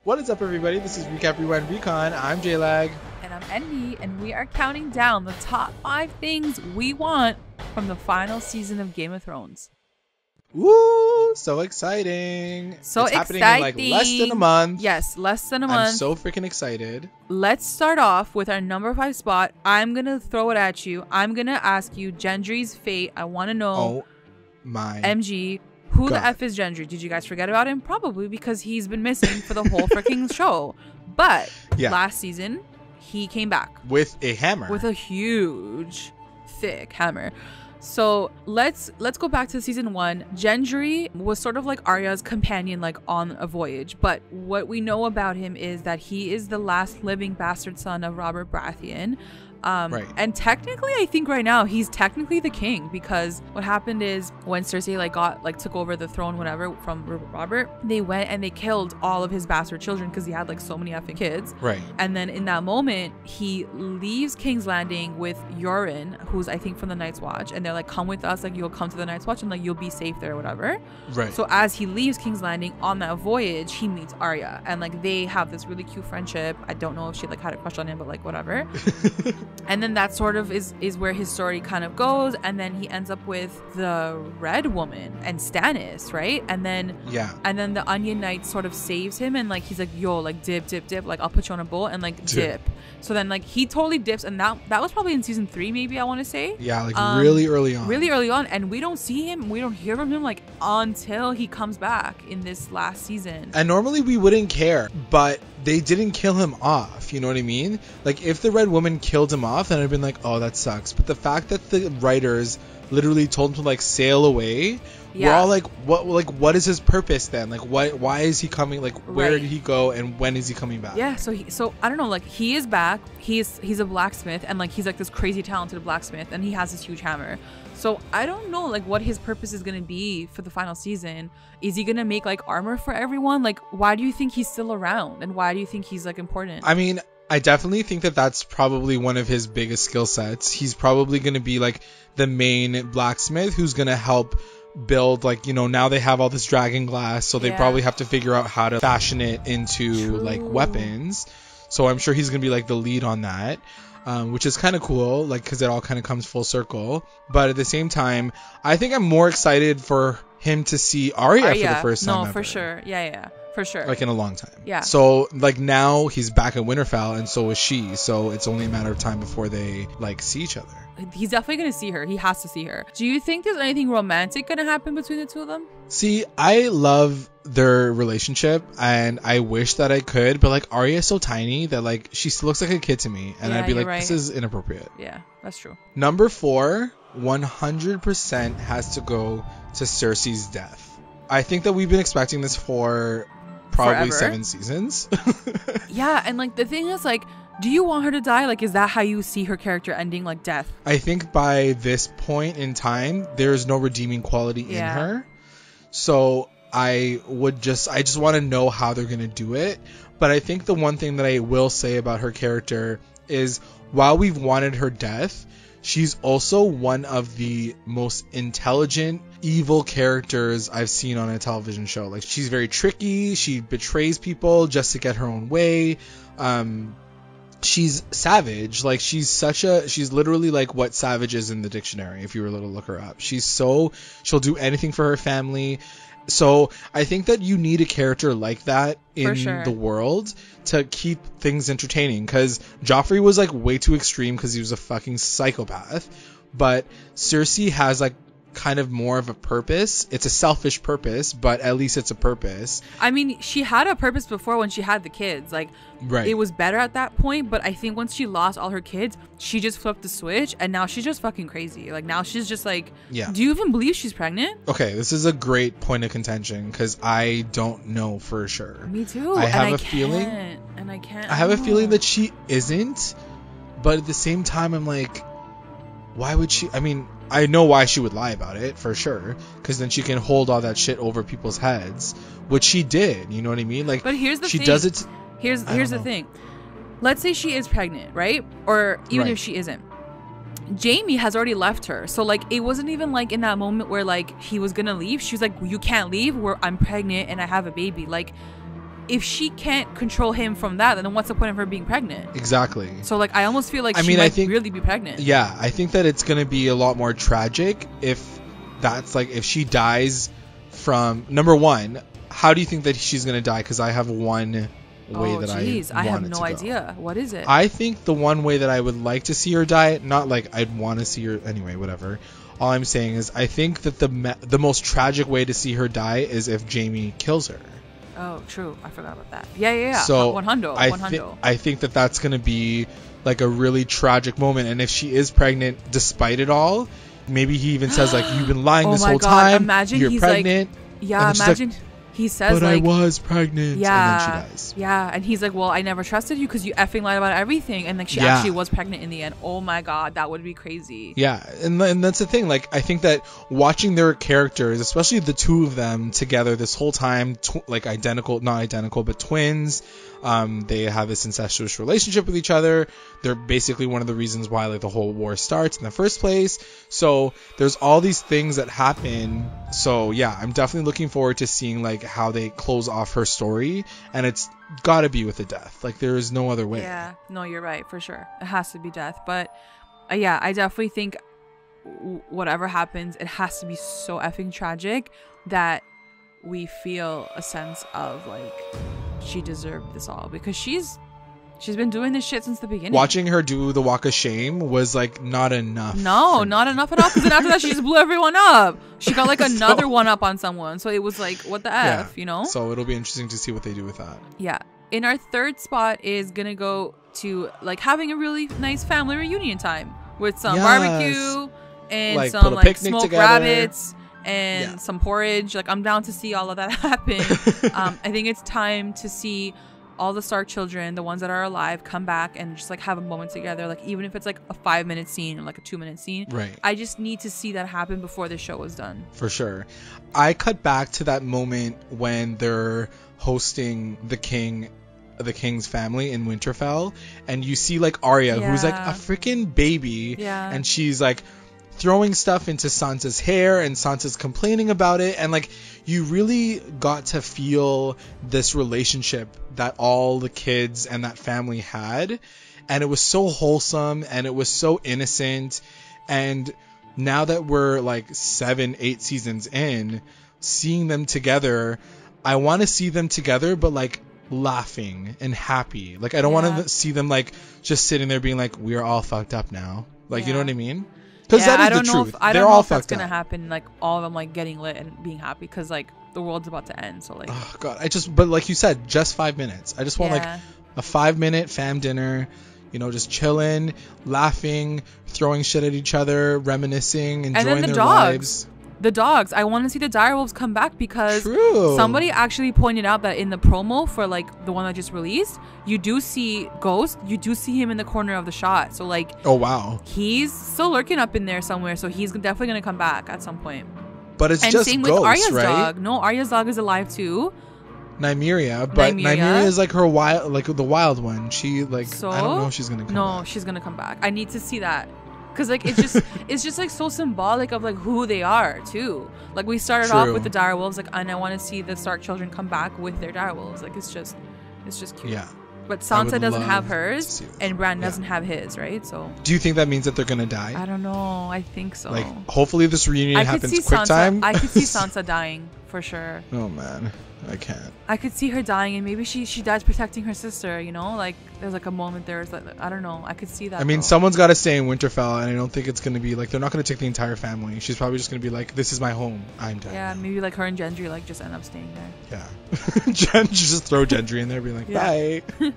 What is up, everybody? This is Recap Rewind Recon. I'm JLag. And I'm Envy, and we are counting down the top 5 things we want from the final season of Game of Thrones. Woo! So exciting. So it's exciting. happening in like less than a month. Yes, less than a month. I'm so freaking excited. Let's start off with our number 5 spot. I'm going to throw it at you. I'm going to ask you Gendry's fate. I want to know. Oh my MG. Who God. the F is Gendry? Did you guys forget about him? Probably because he's been missing for the whole freaking show. But last season, he came back. With a hammer. With a huge, thick hammer. So let's go back to season 1. Gendry was sort of like Arya's companion, like on a voyage. But what we know about him is that he is the last living bastard son of Robert Baratheon. Right. And technically, I think right now he's technically the king, because what happened is when Cersei took over the throne, whatever, from Robert, they went and they killed all of his bastard children because he had like so many effing kids. Right. And then in that moment, he leaves King's Landing with Yoren, who's I think from the Night's Watch, and they're like, "Come with us, like you'll come to the Night's Watch and like you'll be safe there, or whatever." Right. So as he leaves King's Landing on that voyage, he meets Arya, and like they have this really cute friendship. I don't know if she like had a crush on him, but like whatever. And then that sort of is where his story kind of goes, and then he ends up with the Red Woman and Stannis, right? And then the Onion Knight sort of saves him, and like he's like, "Yo, like dip, like I'll put you on a boat and like dip." So then like he totally dips, and that was probably in season 3, maybe, I want to say. Yeah, like really early on, and we don't see him, we don't hear from him like until he comes back in this last season. And normally we wouldn't care, but they didn't kill him off, you know what I mean? Like if the Red Woman killed him off, then I'd been like, oh, that sucks. But the fact that the writers literally told him to like sail away, we're all like, what is his purpose then? Like why is he coming? Like where did he go and when is he coming back? Yeah, so I don't know, like he is back. He's a blacksmith, and like he's like this crazy talented blacksmith, and he has this huge hammer. So I don't know like what his purpose is gonna be for the final season. Is he gonna make like armor for everyone? Like why do you think he's still around, and why do you think he's like important? I mean, I definitely think that that's probably one of his biggest skill sets. He's probably gonna be like the main blacksmith who's gonna help build, like, you know, now they have all this dragon glass, so they probably have to figure out how to fashion it into like weapons. So I'm sure he's gonna be like the lead on that. Which is kind of cool, like, because it all kind of comes full circle. But at the same time, I think I'm more excited for him to see Arya for the first time. No, for sure. Yeah, for sure. Like in a long time. Yeah. So like now he's back at Winterfell, and so is she. So it's only a matter of time before they like see each other. He's definitely gonna see her. He has to see her. Do you think there's anything romantic gonna happen between the two of them? See, I love their relationship, and I wish that I could, but like Arya is so tiny that like she still looks like a kid to me, and I'd be like, this is inappropriate. Yeah, that's true. Number 4, 100% has to go to Cersei's death. I think that we've been expecting this for probably forever. 7 seasons. Yeah, and like the thing is, like, do you want her to die? Like, is that how you see her character ending, like death? I think by this point in time, there's no redeeming quality in her. So I just want to know how they're going to do it. But I think the one thing that I will say about her character is, while we've wanted her death, she's also one of the most intelligent, evil characters I've seen on a television show. Like, she's very tricky. She betrays people just to get her own way. She's savage. Like, she's literally like what savage is in the dictionary, if you were to look her up. She'll do anything for her family. So I think that you need a character like that in the world to keep things entertaining, because Joffrey was like way too extreme because he was a fucking psychopath, but Cersei has like kind of more of a purpose. It's a selfish purpose, but at least it's a purpose. I mean, she had a purpose before when she had the kids. Like, it was better at that point, but I think once she lost all her kids, she just flipped the switch, and now she's just fucking crazy. Like, now she's just like, do you even believe she's pregnant? Okay, this is a great point of contention, because I don't know for sure. Me too. I have a feeling that she isn't, but at the same time, I'm like, why would she? I mean, I know why she would lie about it, for sure, because then she can hold all that shit over people's heads, which she did, you know what I mean? Like, but here's the thing. She does it. Here's the thing. Let's say she is pregnant, right? Or even if she isn't. Jaime has already left her. So like, it wasn't even like in that moment where like he was gonna leave. She was like, you can't leave, I'm pregnant and I have a baby. Like, if she can't control him from that, then what's the point of her being pregnant? Exactly. So like I almost feel like she might really be pregnant. Yeah, I think that it's gonna be a lot more tragic if that's like if she dies from number one. How do you think that she's gonna die? Because I have one way that I have no idea. What is it? I think the one way that I would like to see her die, not like I'd want to see her anyway, whatever. All I'm saying is I think that the most tragic way to see her die is if Jaime kills her. Oh, true. I forgot about that. Yeah. So 100. I think that that's going to be like a really tragic moment. And if she is pregnant despite it all, maybe he even says like, you've been lying this whole time. Imagine you're he's pregnant. Like, yeah, imagine he says but like, I was pregnant. Yeah. And then she dies. Yeah. And he's like, well, I never trusted you because you effing lied about everything. And like she actually was pregnant in the end. Oh my God. That would be crazy. Yeah. And that's the thing. Like, I think that watching their characters, especially the two of them together this whole time, like not identical, but twins, they have this incestuous relationship with each other. They're basically one of the reasons why like the whole war starts in the first place. So there's all these things that happen. So yeah, I'm definitely looking forward to seeing like how they close off her story, and it's gotta be with a death. Like there is no other way. Yeah, no, you're right, for sure. It has to be death. But yeah, I definitely think whatever happens, it has to be so effing tragic that we feel a sense of like she deserved this all, because she's been doing this shit since the beginning. Watching her do the walk of shame was like not enough. No, not enough at all. Because then after that, she just blew everyone up. She got like another one up on someone. So it was like, what the F, you know? So it'll be interesting to see what they do with that. Yeah. In our third spot is going to go to like having a really nice family reunion time with some barbecue and like, some like smoked together. Rabbits and some porridge. Like I'm down to see all of that happen. I think it's time to see all the Stark children, the ones that are alive, come back and just like have a moment together. Like even if it's like a 5-minute scene or like a 2-minute scene, right? I just need to see that happen before the show is done. For sure. I cut back to that moment when they're hosting the king's family in Winterfell, and you see like Arya, who's like a freaking baby, and she's like throwing stuff into Sansa's hair, and Sansa's complaining about it, and like you really got to feel this relationship that all the kids and that family had, and it was so wholesome and it was so innocent. And now that we're like 7-8 seasons in, seeing them together, I want to see them together but like laughing and happy. Like I don't want to see them like just sitting there being like, we're all fucked up now, like you know what I mean? Because that is the truth. They're all fucked up. That's gonna happen. Like all of them like getting lit and being happy because like the world's about to end. So like, oh god, but like you said, just 5 minutes. I just want like a 5-minute fam dinner. You know, just chilling, laughing, throwing shit at each other, reminiscing, enjoying their lives. The dogs. I want to see the direwolves come back because somebody actually pointed out that in the promo for like the one that just released, you do see Ghost. You do see him in the corner of the shot. So like, oh wow, he's still lurking up in there somewhere. So he's definitely gonna come back at some point. But it's just same Ghost, with Arya's right? dog. No, Arya's dog is alive too. Nymeria, but Nymeria is like her wild, like the wild one. She like I don't know if she's gonna come back. No, she's gonna come back. I need to see that. Because like it's just like so symbolic of like who they are too. Like we started off with the direwolves, like, and I want to see the Stark children come back with their direwolves. Like it's just cute. Yeah. But Sansa doesn't have hers, and Bran doesn't have his, right? So. Do you think that means that they're gonna die? I don't know. I think so. Like hopefully this reunion happens quick time. I could see Sansa dying for sure. Oh man. I can't. I could see her dying, and maybe she dies protecting her sister, you know? Like, there's like a moment there. It's like, I don't know. I could see that. I mean, someone's got to stay in Winterfell, and I don't think it's going to be, like, they're not going to take the entire family. She's probably just going to be like, this is my home. I'm dead. Yeah, maybe, like, her and Gendry, like, just end up staying there. Yeah. just throw Gendry in there and be like, bye.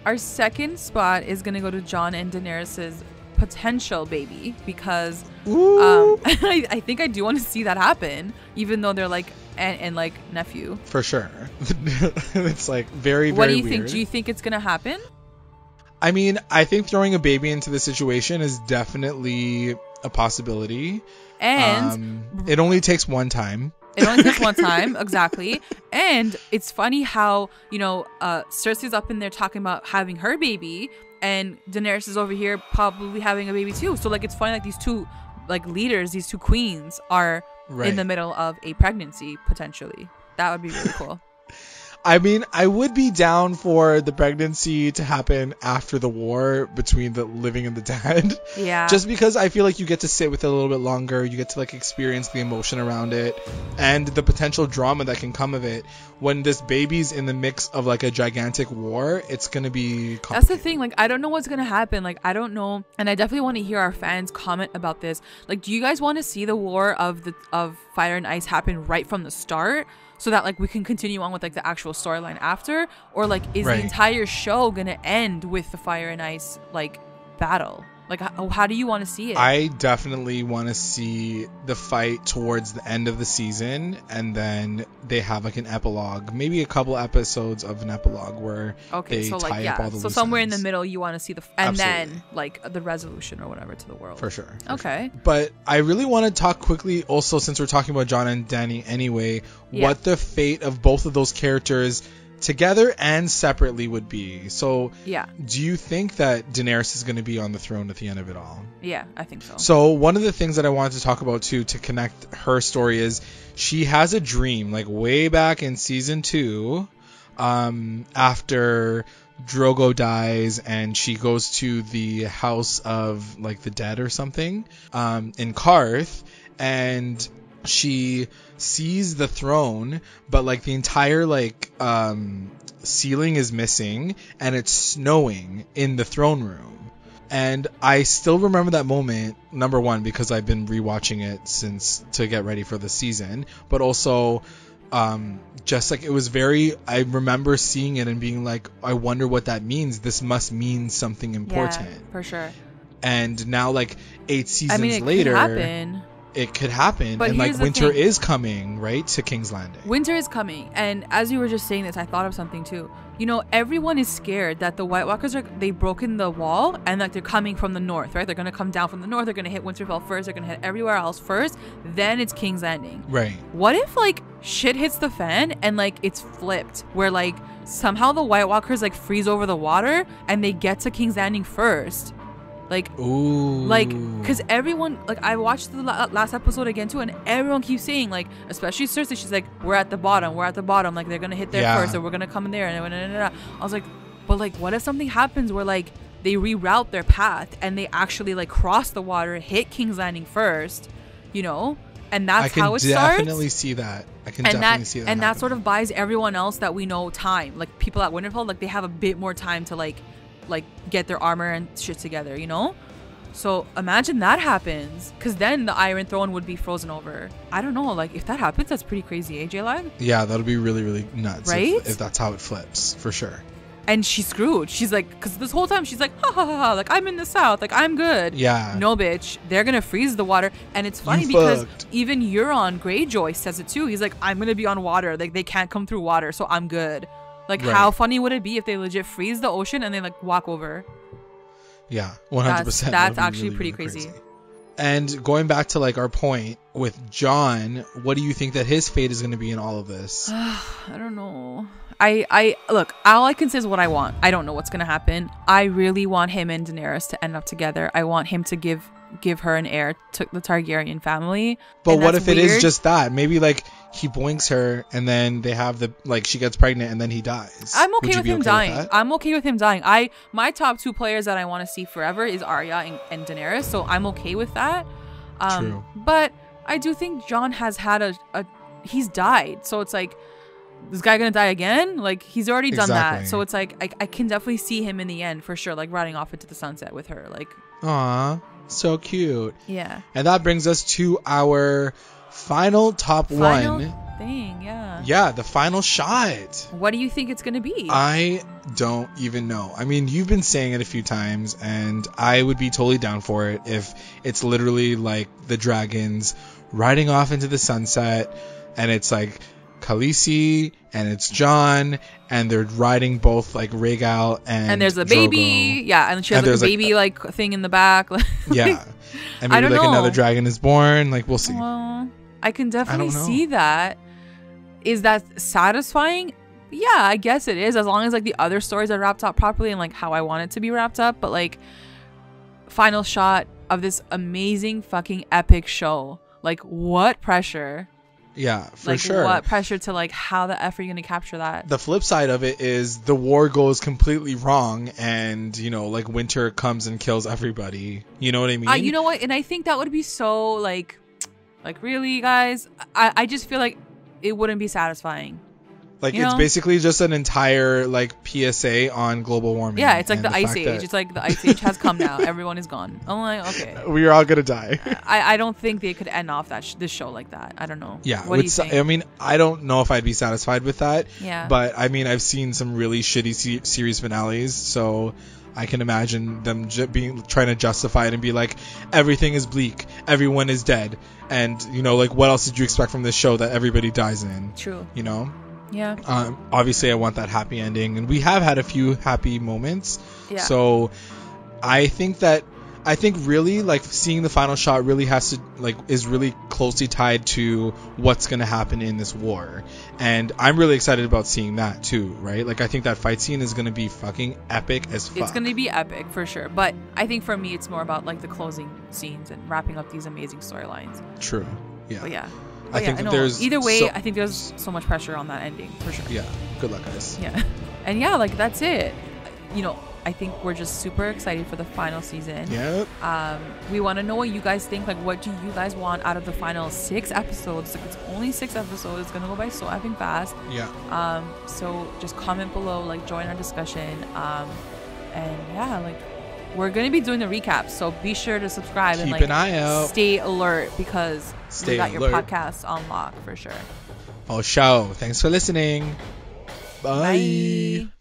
Our second spot is going to go to Jon and Daenerys' potential baby, because I think I do want to see that happen, even though they're, like, and like nephew. For sure. It's like very, very What do you weird. think? Do you think it's gonna happen? I mean, I think throwing a baby into the situation is definitely a possibility. And it only takes one time. It only takes one time, exactly. And it's funny how, you know, Cersei's up in there talking about having her baby, and Daenerys is over here probably having a baby too. So like it's funny, like these two like leaders, these two queens are in the middle of a pregnancy potentially. That would be really cool. I mean, I would be down for the pregnancy to happen after the war between the living and the dead. Yeah. Just because I feel like you get to sit with it a little bit longer. You get to like experience the emotion around it and the potential drama that can come of it. When this baby's in the mix of like a gigantic war, it's going to be complicated. That's the thing. Like, I don't know what's going to happen. Like, I don't know. And I definitely want to hear our fans comment about this. Like, do you guys want to see the war of Fire and Ice happen right from the start? So that like we can continue on with like the actual storyline after, or like is the entire show gonna end with the Fire and Ice like battle? Like how do you want to see it? I definitely want to see the fight towards the end of the season, and then they have like an epilogue, maybe a couple episodes of an epilogue where they tie up all the so somewhere in the ends. middle you want to see and then like the resolution or whatever to the world. For sure. Okay. Sure. But I really want to talk quickly also, since we're talking about Jon and Dany anyway, what the fate of both of those characters together and separately would be. So do you think that Daenerys is going to be on the throne at the end of it all? Yeah, I think so. So one of the things that I wanted to talk about too, to connect her story, is she has a dream like way back in season 2, after Drogo dies, and she goes to the house of like the dead or something in Karth, and she sees the throne, but like the entire like ceiling is missing and it's snowing in the throne room. And I still remember that moment, number one, because I've been rewatching it since to get ready for the season, but also just like it was I remember seeing it and being like, I wonder what that means. This must mean something important. Yeah, for sure. And now like 8 seasons it later, could happen. It could happen. But and like winter is coming, right, to King's Landing. Winter is coming. And as you were just saying this, I thought of something too. You know, everyone is scared that the White Walkers they've broken the wall, and like they're coming from the north, right? They're going to come down from the north. They're going to hit Winterfell first. They're going to hit everywhere else first. Then it's King's Landing. Right. What if like shit hits the fan and like it's flipped, where like somehow the White Walkers like freeze over the water and they get to King's Landing first? Like, ooh. Like, because everyone, like, I watched the last episode again too, and everyone keeps saying, like, especially Cersei, she's like, we're at the bottom, like, they're gonna hit there first, or we're gonna come in there, and I was like, but like, what if something happens where like they reroute their path and they actually like cross the water, hit King's Landing first, you know? And that's how it starts. I can definitely see that. And that sort of buys everyone else that we know time. Like people at Winterfell, like they have a bit more time to like get their armor and shit together, you know? So imagine that happens, because then the Iron Throne would be frozen over. I don't know, like if that happens, that's pretty crazy, AJ Live? Yeah, that'll be really, really nuts, right? If that's how it flips, for sure. And she's screwed. She's like, because this whole time she's like, ha ha ha, like I'm in the south, like I'm good. Yeah. No, bitch, they're gonna freeze the water. And it's funny because even Euron Greyjoy says it too. He's like, I'm gonna be on water, like they can't come through water, so I'm good. Like, how funny would it be if they legit freeze the ocean and they like walk over? Yeah, 100%. That's actually really, pretty really crazy. And going back to like our point with Jon, what do you think that his fate is going to be in all of this? I don't know. I look, all I can say is what I want. I don't know what's going to happen. I really want him and Daenerys to end up together. I want him to give her an heir to the Targaryen family. But what if it is just that? Maybe like he boinks her and then they have she gets pregnant and then he dies. I'm okay with him dying. I'm okay with him dying. My top 2 players that I want to see forever is Arya and Daenerys, so I'm okay with that. True. But I do think Jon has had he's died, so it's like, this guy gonna die again? Like, he's already done that, so it's like I can definitely see him in the end for sure, like riding off into the sunset with her, like. Aww, so cute. Yeah. And that brings us to our final one thing. Yeah, the final shot. What do you think it's gonna be? I don't even know. I mean, you've been saying it a few times, and I would be totally down for it if it's literally like the dragons riding off into the sunset, and it's like Khaleesi and it's Jon, and they're riding both like Rhaegal and there's a baby. Drogo. Yeah, and she has like a baby like thing in the back. Yeah. And maybe like another dragon is born. Like, we'll see. I can definitely see that. Is that satisfying? Yeah, I guess it is, as long as like the other stories are wrapped up properly and like how I want it to be wrapped up. But like, final shot of this amazing fucking epic show. Like, what pressure? Yeah, for like, sure. what pressure to like, how the F are you gonna capture that? The flip side of it is the war goes completely wrong, and you know, like winter comes and kills everybody. You know what I mean? You know what? And I think that would be so like really, guys. I just feel like it wouldn't be satisfying. Like, you it's know? basically just an entire like PSA on global warming. Yeah, it's like and the Ice Age. It's like the Ice Age has come now. Everyone is gone. I'm like, okay. We're all gonna die. I don't think they could end off this show like that. I don't know. Yeah, What do you think? I mean, I don't know if I'd be satisfied with that. Yeah. But I mean, I've seen some really shitty series finales, so I can imagine them trying to justify it and be like, everything is bleak, everyone is dead, and you know, like, what else did you expect from this show that everybody dies in? True. You know. Yeah. Obviously, I want that happy ending, and we have had a few happy moments. Yeah. So I think really, like, seeing the final shot really has to, like, is really closely tied to what's going to happen in this war. And I'm really excited about seeing that too, right? Like, I think that fight scene is going to be fucking epic as fuck. It's going to be epic for sure. But I think for me, it's more about like the closing scenes and wrapping up these amazing storylines. True. Yeah. But yeah. I think that there's either way, I think there's so much pressure on that ending for sure. Yeah. Good luck, guys. Yeah. And yeah, like, that's it. You know, I think we're just super excited for the final season. Yep. We want to know what you guys think. Like, what do you guys want out of the final 6 episodes? Like, it's only 6 episodes. It's gonna go by so effing fast. Yeah. So just comment below, like, join our discussion. And yeah, like, we're gonna be doing the recap, so be sure to subscribe. Keep and like an eye out. Stay alert, because we got your alert. podcast on lock for sure. Oh, show. Thanks for listening. Bye. Bye.